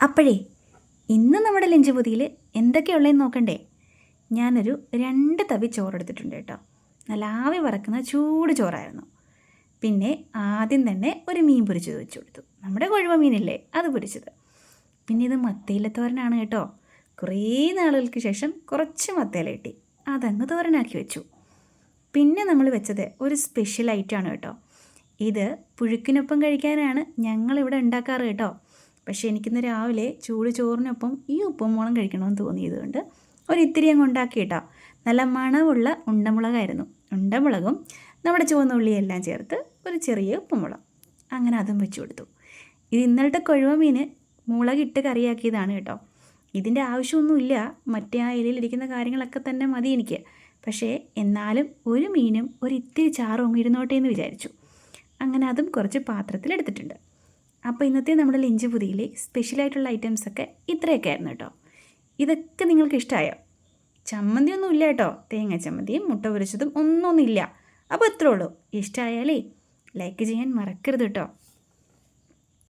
അപ്പോഴേ ഇന്ന് നമ്മുടെ ലഞ്ച് പൊതിയിൽ എന്തൊക്കെയുള്ളതെന്ന് നോക്കണ്ടേ. ഞാനൊരു 2 തവി ചോറെടുത്തിട്ടുണ്ട് കേട്ടോ. നല്ല ആവി പറക്കുന്ന ചൂട് ചോറായിരുന്നു. പിന്നെ ആദ്യം തന്നെ ഒരു മീൻ പൊരിച്ചത് വെച്ച് കൊടുത്തു. നമ്മുടെ കൊഴുവ മീനില്ലേ, അത് പൊരിച്ചത്. പിന്നെ ഇത് മത്തയില തോരനാണ് കേട്ടോ. കുറേ നാളുകൾക്ക് ശേഷം കുറച്ച് മത്തയില കിട്ടി, അതങ്ങ് തോരനാക്കി വെച്ചു. പിന്നെ നമ്മൾ വെച്ചത് ഒരു സ്പെഷ്യൽ ഐറ്റമാണ് കേട്ടോ. ഇത് പുഴുക്കിനൊപ്പം കഴിക്കാനാണ് ഞങ്ങളിവിടെ ഉണ്ടാക്കാറ് കേട്ടോ. പക്ഷേ എനിക്കിന്ന് രാവിലെ ചൂട് ചോറിനൊപ്പം ഈ ഉപ്പുമുളകും കഴിക്കണമെന്ന് തോന്നിയതുകൊണ്ട് ഒരിത്തിരി അങ്ങ് ഉണ്ടാക്കി കേട്ടോ. നല്ല മണമുള്ള ഉണ്ടമുളകായിരുന്നു. ഉണ്ടമുളകും നമ്മുടെ ചുവന്ന ഉള്ളിയെല്ലാം ചേർത്ത് ഒരു ചെറിയ ഉപ്പുമുളക്, അങ്ങനെ അതും വെച്ച് കൊടുത്തു. ഇത് ഇന്നലത്തെ കൊഴുവ മീൻ മുളകിട്ട് കറിയാക്കിയതാണ് കേട്ടോ. ഇതിൻ്റെ ആവശ്യമൊന്നുമില്ല, മറ്റേ ആ ഇലയിലിരിക്കുന്ന കാര്യങ്ങളൊക്കെ തന്നെ മതി എനിക്ക്. പക്ഷേ എന്നാലും ഒരു മീനും ഒരിത്തിരി ചാറും അങ്ങ് ഇരുന്നോട്ടെ എന്ന് വിചാരിച്ചു. അങ്ങനെ അതും കുറച്ച് പാത്രത്തിലെടുത്തിട്ടുണ്ട്. അപ്പോൾ ഇന്നത്തെ നമ്മുടെ ലഞ്ച് പൊതിയിലെ സ്പെഷ്യലായിട്ടുള്ള ഐറ്റംസൊക്കെ ഇത്രയൊക്കെ ആയിരുന്നു കേട്ടോ. ഇതൊക്കെ നിങ്ങൾക്ക് ഇഷ്ടമായോ? ചമ്മന്തിയൊന്നും ഇല്ല കേട്ടോ, തേങ്ങ ചമ്മന്തിയും മുട്ട പൊരിച്ചതും ഒന്നുമില്ല. അപ്പോൾ ഇത്രേ ഉള്ളൂ. ഇഷ്ടമായാലേ ലൈക്ക് ചെയ്യാൻ മറക്കരുത് കേട്ടോ.